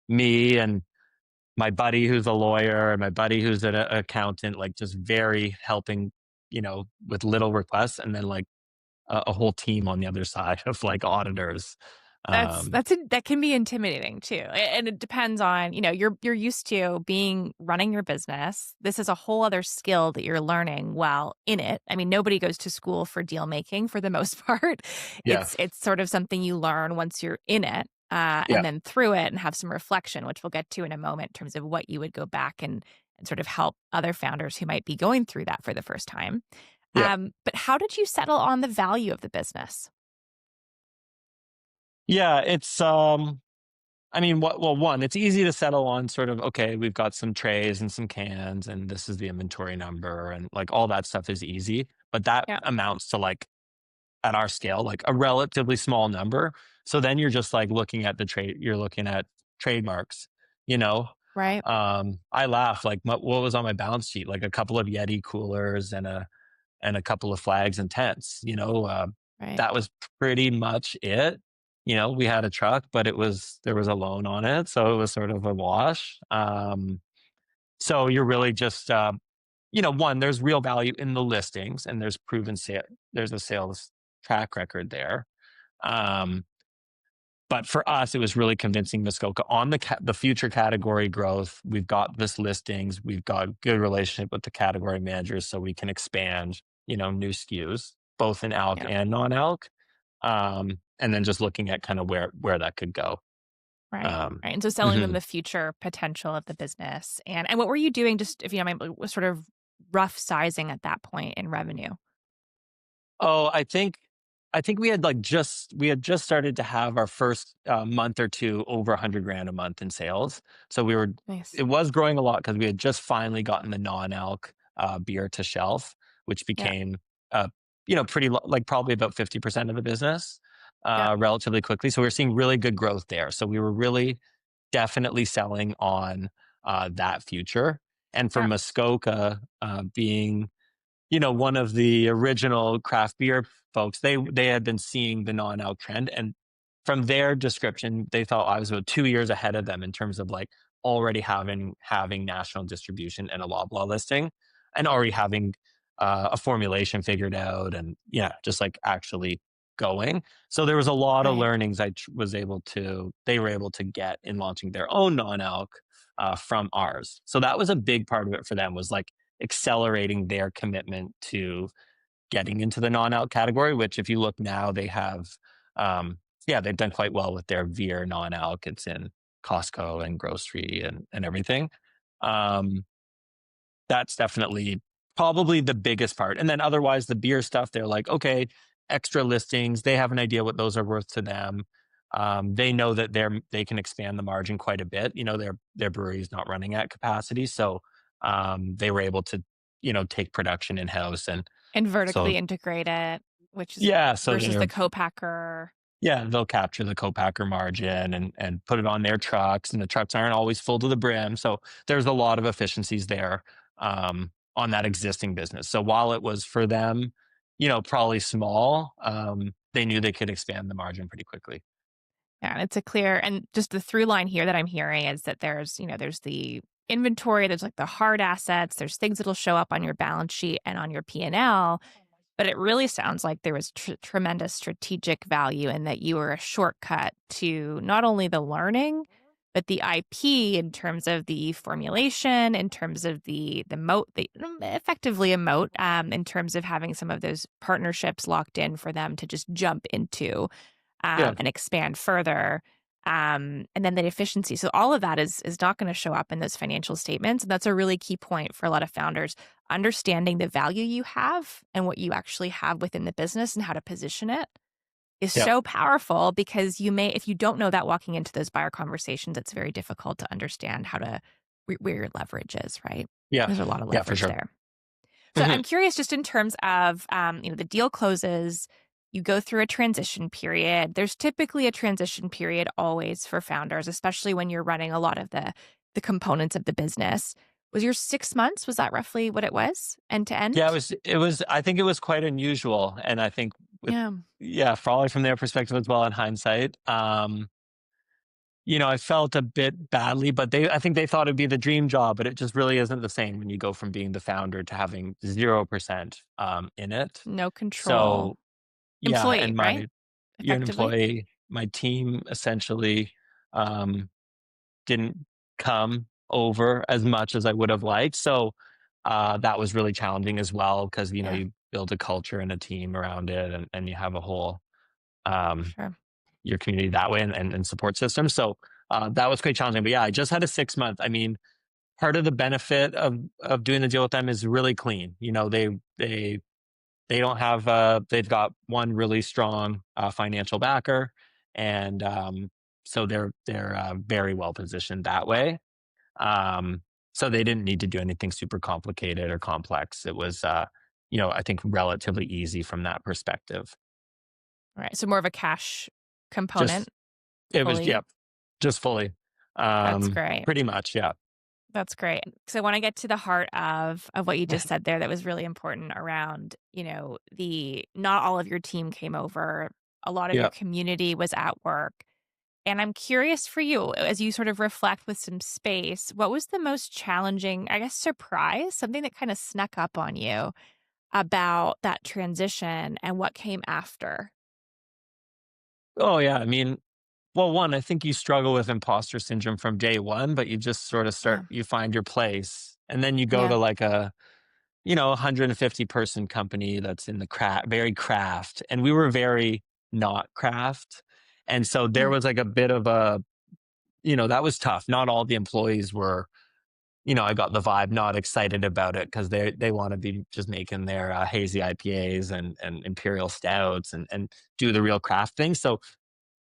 me and my buddy who's a lawyer and my buddy who's an accountant, like just very helping, with little requests. And then like a whole team on the other side of like auditors. Um, That can be intimidating too, and it depends on, you're used to running your business. This is a whole other skill that you're learning while in it. I mean, nobody goes to school for deal making for the most part. yeah. It's sort of something you learn once you're in it, Yeah. and then through it and have some reflection, which we'll get to in a moment in terms of what you would go back and sort of help other founders who might be going through that for the first time. Yeah. But how did you settle on the value of the business? Yeah. I mean, one, it's easy to settle on sort of, okay, we've got some trays and some cans, and this is the inventory number, and like all that stuff is easy. But that Yeah. amounts to like, at our scale, like a relatively small number. So then you're just like looking at you're looking at trademarks, you know? Right. I laugh, like, what was on my balance sheet? Like a couple of Yeti coolers and a couple of flags and tents, Right. that was pretty much it. We had a truck, but there was a loan on it. So it was sort of a wash. So you're really just, one, there's real value in the listings and there's there's a sales track record there. Um, but for us, it was really convincing Muskoka on the future category growth. We've got this listings. We've got good relationship with the category managers, so we can expand, new SKUs, both in alc Yeah. and non-alc. And then just looking at kind of where that could go. Right. Um, Right. And so selling them mhm. the future potential of the business. And what were you doing, just if you don't mind, was sort of rough sizing at that point in revenue? Oh, I think we had just started to have our first month or two over 100 grand a month in sales. So Nice. it was growing a lot because we had just finally gotten the non-alc beer to shelf, which Yeah. became like probably about 50% of the business Yeah. relatively quickly. So we were seeing really good growth there. So we were really definitely selling on that future. And for Yeah. Muskoka being one of the original craft beer folks, they had been seeing the non-alc trend, and from their description, they thought I was about 2 years ahead of them in terms of like already having national distribution and a Loblaw listing, and already having a formulation figured out, and yeah, just like actually going. So there was a lot of Right. learnings they were able to get in launching their own non-alc from ours. So that was a big part of it for them, was like accelerating their commitment to getting into the non-alc category, which if you look now, yeah, they've done quite well with their Veer non-alc. It's in Costco and grocery and everything. Um, that's definitely probably the biggest part. And then otherwise, the beer stuff, they're like, okay, extra listings. They have an idea what those are worth to them. They know that they can expand the margin quite a bit. Their brewery is not running at capacity, so they were able to take production in house, and And so vertically integrate it, which is yeah, so versus the they're co-packer. yeah, they'll capture the co-packer margin and put it on their trucks, and the trucks aren't always full to the brim. So there's a lot of efficiencies there on that existing business. So while it was for them, probably small, they knew they could expand the margin pretty quickly. Yeah, and it's a clear and just the through line here that I'm hearing is that there's the inventory, there's like the hard assets, there's things that'll show up on your balance sheet and on your P&L, but it really sounds like there was tremendous strategic value in that you were a shortcut to not only the learning, but the IP in terms of the formulation, in terms of the moat, effectively a moat, in terms of having some of those partnerships locked in for them to just jump into Yeah, and expand further. And then the efficiency. So all of that is not going to show up in those financial statements. And that's a really key point for a lot of founders, understanding the value you have and what you actually have within the business and how to position it is yeah, so powerful because if you don't know that walking into those buyer conversations, it's very difficult to understand how to where your leverage is, right? yeah, There's a lot of yeah, for leverage sure. there. So Mhm. I'm curious just in terms of, the deal closes, you go through a transition period. There's typically a transition period always for founders, especially when you're running a lot of the components of the business. Was your 6 months, was that roughly what it was end to Yeah, end? I think it was quite unusual. And I think with, Yeah, yeah, probably from their perspective as well in hindsight. I felt a bit badly, but I think they thought it'd be the dream job, but it just really isn't the same when you go from being the founder to having 0% in it. no control. So, yeah, Employee, and right? you're an Effectively? employee. My team essentially um, didn't come over as much as I would have liked. So, that was really challenging as well because, Yeah, you build a culture and a team around it, and you have a whole um, sure. your community that way, and support system. So that was quite challenging. But yeah, I just had a 6 month. I mean, part of the benefit of doing the deal with them is really clean. They don't have they've got one really strong financial backer, and so they're very well positioned that way. Um, so they didn't need to do anything super complicated or complex. It was I think relatively easy from that perspective. All right. So more of a cash Just component it was, fully. yeah, just fully. That's great. Pretty much, yeah. That's great. So I want to get to the heart of what you just said there that was really important around, the not all of your team came over. A lot of your Yeah. community was at work. And I'm curious for you, as you sort of reflect with some space, what was the most challenging, I guess, surprise, something that kind of snuck up on you about that transition and what came after? Oh, yeah, I mean, well, one, I think you struggle with imposter syndrome from day one, but you just sort of Yeah. you find your place, and then you go Yeah. to, like, a, 150-person company that's in the very craft, and we were very not craft, and so there Mm. was, like, a bit of a that was tough. Not all the employees were, I got the vibe, not excited about it because they wanna be just making their, hazy IPAs and imperial stouts and do the real craft thing. So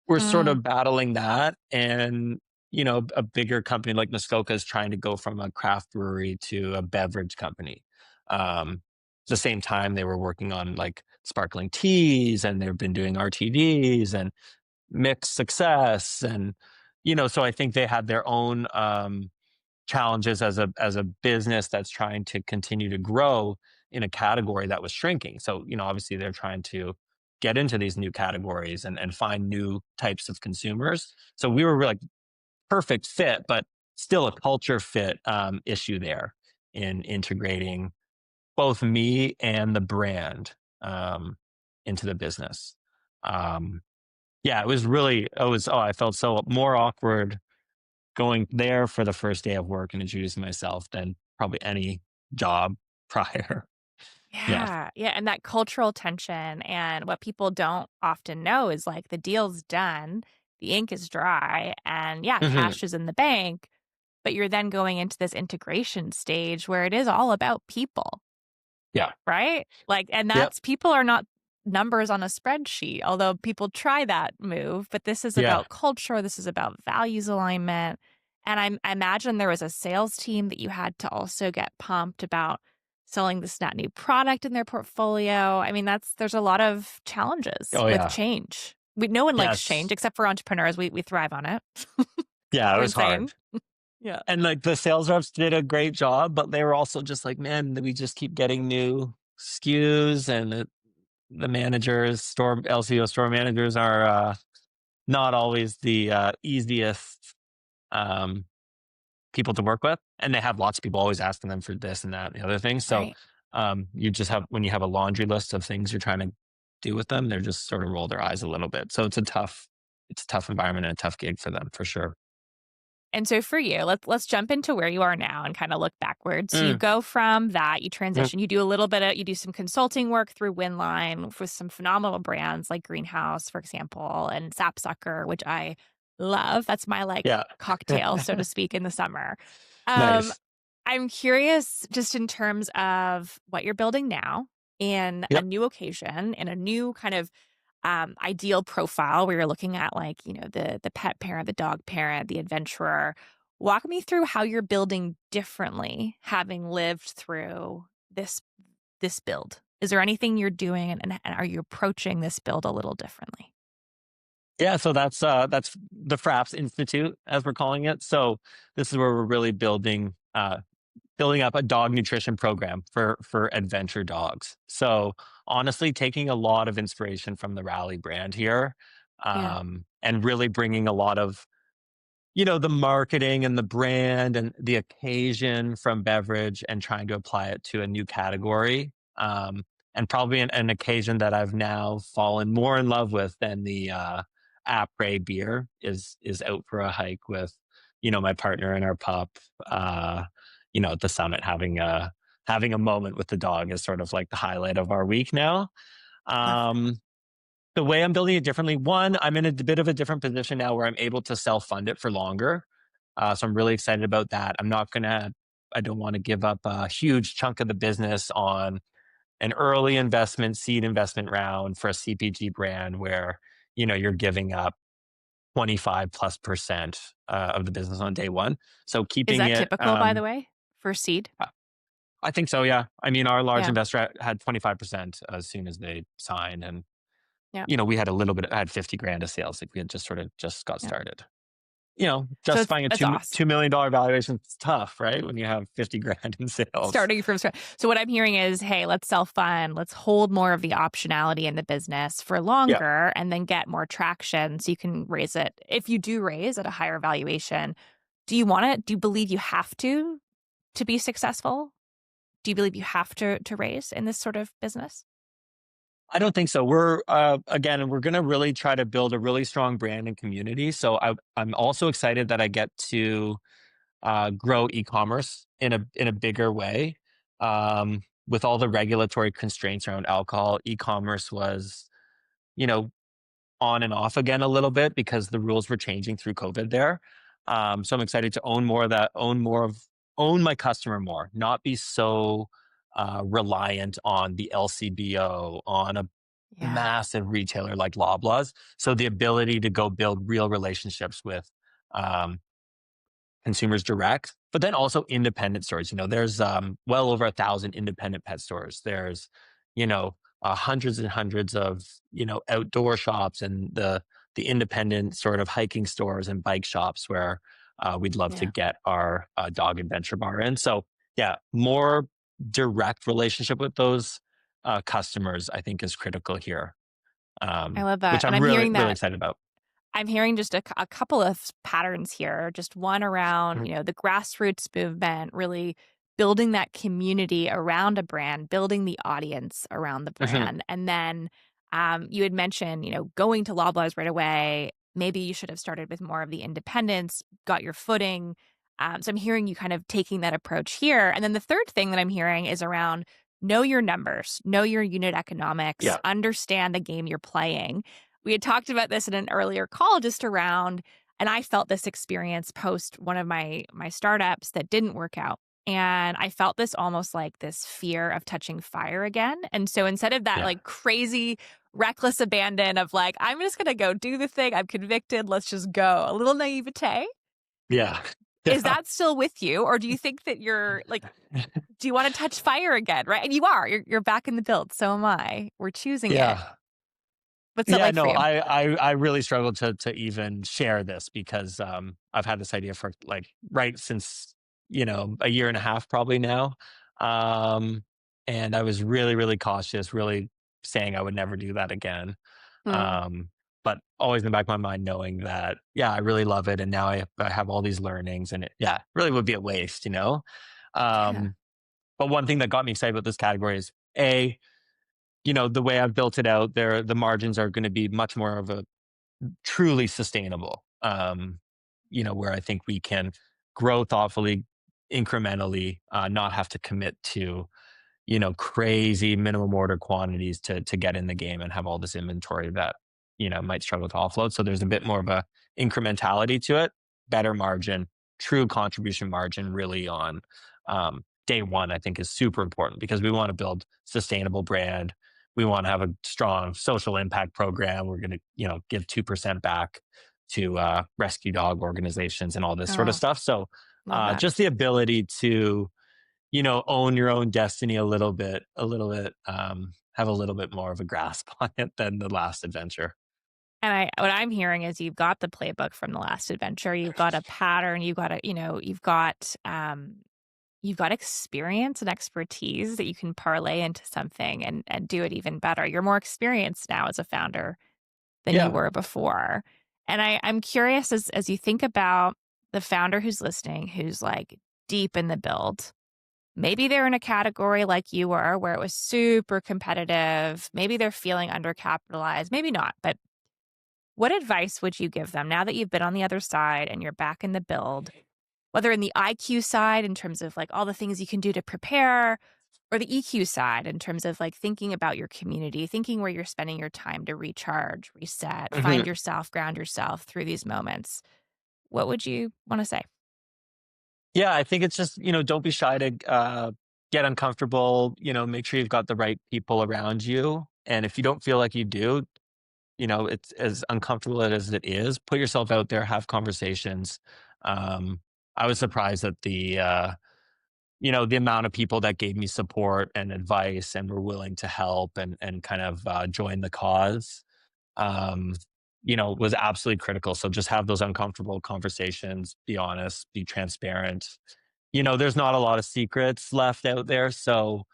we're sort Mm. of battling that, and, a bigger company like Muskoka is trying to go from a craft brewery to a beverage company. At the same time, they were working on, like, sparkling teas, and they've been doing RTDs and mixed success, and, so I think they had their own, challenges as a business that's trying to continue to grow in a category that was shrinking. So, obviously they're trying to get into these new categories and find new types of consumers. So we were like perfect fit, but still a culture fit issue there in integrating both me and the brand um, into the business. Um, yeah, I felt so more awkward going there for the first day of work and introducing myself than probably any job prior. Yeah. Yeah, yeah, and that cultural tension and what people don't often know is, like, the deal's done, the ink is dry, and, yeah, Mhm. cash is in the bank, but you're then going into this integration stage where it is all about people. Yeah. right? Like, and Yep. that's people are not numbers on a spreadsheet, although people try that move. But this is Yeah. about culture. This is about values alignment. And I imagine there was a sales team that you had to also get pumped about selling this net new product in their portfolio. I mean, there's a lot of challenges Oh, with yeah. change. No one likes change Yes. except for entrepreneurs. We thrive on it. Yeah, it We're was hard. insane. Yeah. And like the sales reps did a great job, but they were also just like, man, we just keep getting new SKUs, and the managers, LCO store managers are not always the easiest um, people to work with, and they have lots of people always asking them for this and that and the other thing. So Right. you just have when you have a laundry list of things you're trying to do with them, they're just sort of roll their eyes a little bit. So it's a tough environment and a tough gig for them for sure. And so for you, let's jump into where you are now and kind of look backwards. So you Mm, go from that, you mm, transition, you do some consulting work through Winline with some phenomenal brands like Greenhouse, for example, and Sapsucker, which I love. That's my like yeah, cocktail, so to speak, in the summer. Um, nice. I'm curious just in terms of what you're building now in a Yep. new occasion, in a new kind of ideal profile where you're looking at like, the pet parent, the dog parent, the adventurer. Walk me through how you're building differently, having lived through this build. Is there anything you're doing and are you approaching this build a little differently? Yeah, so that's the FRAPS Institute, as we're calling it. So this is where we're really building up a dog nutrition program for adventure dogs. So honestly, taking a lot of inspiration from the Rally brand here, Yeah. and really bringing a lot of the marketing and the brand and the occasion from beverage and trying to apply it to a new category. And probably an occasion that I've now fallen more in love with than the après beer is out for a hike with, my partner and our pup, at the summit having a moment with the dog is sort of like the highlight of our week now. Love that. Um, the way I'm building it differently, one, I'm in a bit of a different position now where I'm able to self fund it for longer. So I'm really excited about that. I don't want to give up a huge chunk of the business on an early investment, seed investment round for a CPG brand where, you're giving up 25 plus percent of the business on day one. So Is keeping that it, typical, by the way, for seed? I think so. Yeah. I mean, our large Yeah. investor had 25% as soon as they signed. And Yeah. we had a little bit, I had 50 grand of sales. Like we had just sort of just got Yeah. started. So Justifying a that's awesome. $2 million valuation is tough, right? When you have 50 grand in sales. Starting from scratch. So what I'm hearing is, hey, let's self-fund, let's hold more of the optionality in the business for Yeah. longer and then get more traction so you can raise it. If you do raise at a higher valuation, do you want it? Do you believe you have to be successful? Do you believe you have to raise in this sort of business? I don't think so. We're going to really try to build a really strong brand and community. So I'm also excited that I get to grow e-commerce in a bigger way. With all the regulatory constraints around alcohol, e-commerce was, you know, on and off again a little bit because the rules were changing through COVID there. So I'm excited to own more of that, own my customer more, not be so reliant on the LCBO, on a Yeah. massive retailer like Loblaws. So the ability to go build real relationships with um, consumers direct, but then also independent stores. There's well over 1,000 independent pet stores. There's, you know, hundreds and hundreds of outdoor shops and the independent sort of hiking stores and bike shops where we'd love to Yeah. get our dog adventure bar in. So yeah, more direct relationship with those customers, I think, is critical here, I love that. which And I'm I'm really hearing really that excited about. I'm hearing just a couple of patterns here. Just one around, Mhm. the grassroots movement, really building that community around a brand, building the audience around the Mhm. brand. And then you had mentioned, going to Loblaws right away. Maybe you should have started with more of the independents, got your footing. So I'm hearing you kind of taking that approach here. And then the third thing that I'm hearing is around know your numbers, know your unit economics, Yeah. understand the game you're playing. We had talked about this in an earlier call just around, and I felt this experience post one of my startups that didn't work out. and I felt this almost like this fear of touching fire again. And so instead of that Yeah. like crazy reckless abandon of like, I'm just gonna go do the thing, I'm convicted, let's just go. A little naivete. Yeah. Is Yeah. that still with you? Or do you think that you're like, do you want to touch fire again? Right. And you are. You're back in the build. So am I. We're choosing it. Yeah. What's that Yeah, like for no, you? I really struggled to even share this because I've had this idea for like right since a year and a half probably now, um, and I was really really cautious, really saying I would never do that again. Hmm. Um, but always in the back of my mind, knowing that yeah, I really love it, and now I have all these learnings, and it yeah really would be a waste. Yeah. Um, but one thing that got me excited about this category is the way I've built it out, the margins are going to be much more of a truly sustainable. Where I think we can grow thoughtfully, incrementally, not have to commit to crazy minimum order quantities to get in the game and have all this inventory that might struggle to offload. So there's a bit more of a incrementality to it, better margin, true contribution margin, really on day one. I think is super important because we want to build sustainable brand. We want to have a strong social impact program. We're going to give 2% back to rescue dog organizations and all this sort of Oh, stuff. So love that. just the ability to own your own destiny a little bit, have a little bit more of a grasp on it than the last adventure. And what I'm hearing is you've got the playbook from the last adventure. You've got a pattern. You've got experience and expertise that you can parlay into something and do it even better. You're more experienced now as a founder than you Yeah. were before. And I'm curious as you think about the founder who's listening, who's like deep in the build. Maybe they're in a category like you were where it was super competitive. Maybe they're feeling undercapitalized, maybe not. But what advice would you give them now that you've been on the other side and you're back in the build, whether in the IQ side in terms of like all the things you can do to prepare, or the EQ side in terms of like thinking about your community, thinking where you're spending your time to recharge, reset, find Mhm. yourself, ground yourself through these moments? What would you want to say? Yeah, I think it's just, don't be shy to get uncomfortable, make sure you've got the right people around you. And if you don't feel like you do, it's as uncomfortable as it is, put yourself out there, have conversations. Um, I was surprised at the amount of people that gave me support and advice and were willing to help and kind of join the cause. um, was absolutely critical. So just have those uncomfortable conversations, be honest, be transparent. There's not a lot of secrets left out there. So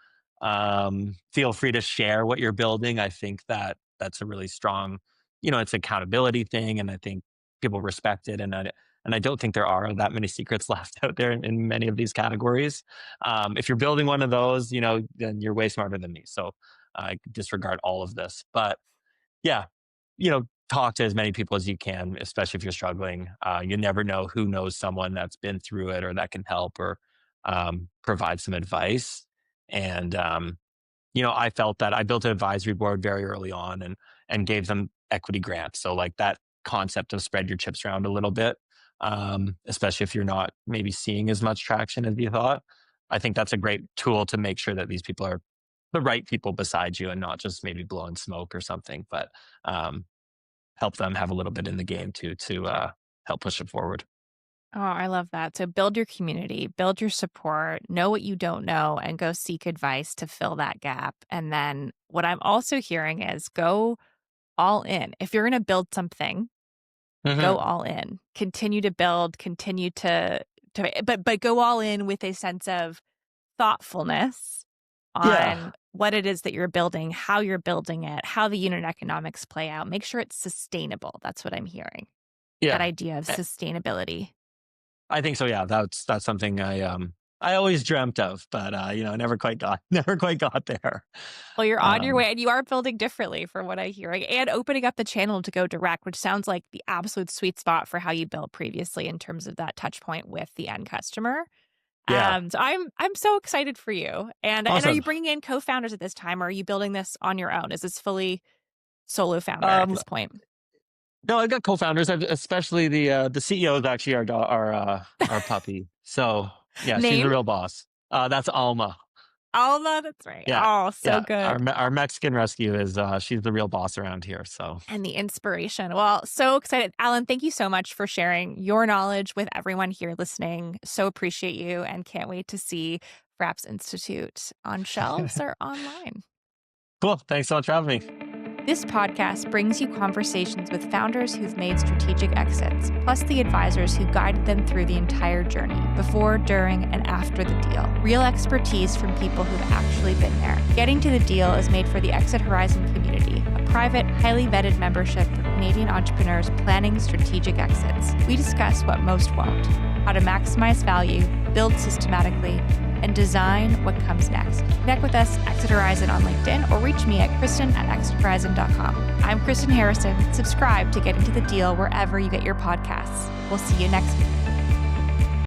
feel free to share what you're building. I think that that's a really strong, it's an accountability thing. And I think people respect it. And I don't think there are that many secrets left out there in many of these categories. If you're building one of those, then you're way smarter than me. So I disregard all of this. But yeah, talk to as many people as you can, especially if you're struggling. You never know who knows someone that's been through it or that can help or provide some advice. And I felt that I built an advisory board very early on and gave them equity grants. So like that concept of spread your chips around a little bit, especially if you're not maybe seeing as much traction as you thought. I think that's a great tool to make sure that these people are the right people beside you and not just maybe blowing smoke or something, but um, help them have a little bit in the game to help push it forward. Oh, I love that. So build your community, build your support, know what you don't know, and go seek advice to fill that gap. And then what I'm also hearing is go all in. If you're going to build something, go Hmm. all in. Continue to build, continue to go all in with a sense of thoughtfulness on Yeah, what it is that you're building, how you're building it, how the unit economics play out. Make sure it's sustainable. That's what I'm hearing. That yeah. idea of sustainability. I think so. Yeah, that's something I always dreamt of, but never quite got never quite got there. Well, you're on your Um, way and you are building differently from what I'm hearing and opening up the channel to go direct, which sounds like the absolute sweet spot for how you built previously in terms of that touch point with the end customer. yeah, So I'm so excited for you. And are you awesome. bringing in co-founders at this time or are you building this on your own? Is this fully solo founder at Um, this point? no, I've got co-founders, especially the CEO is actually our puppy. So Yeah, she's the Name? real boss. That's Alma. Alma, that's right. Yeah, Oh, so yeah. good. Our Mexican rescue is she's the real boss around here. So And the inspiration. Well, so excited. Alan, thank you so much for sharing your knowledge with everyone here listening. So appreciate you and can't wait to see FRAPS Institute on shelves or online. cool. Thanks so much for having me. This podcast brings you conversations with founders who've made strategic exits, plus the advisors who guided them through the entire journey, before, during, and after the deal. Real expertise from people who've actually been there. Getting to the Deal is made for the Exit Horizon community, a private, highly vetted membership for Canadian entrepreneurs planning strategic exits. We discuss what most won't, how to maximize value, build systematically, and design what comes next. Connect with us, Exit Horizon, on LinkedIn, or reach me at Krystyn@exithorizon.com. I'm Krystyn Harrison. Subscribe to Get Into the Deal wherever you get your podcasts. We'll see you next week.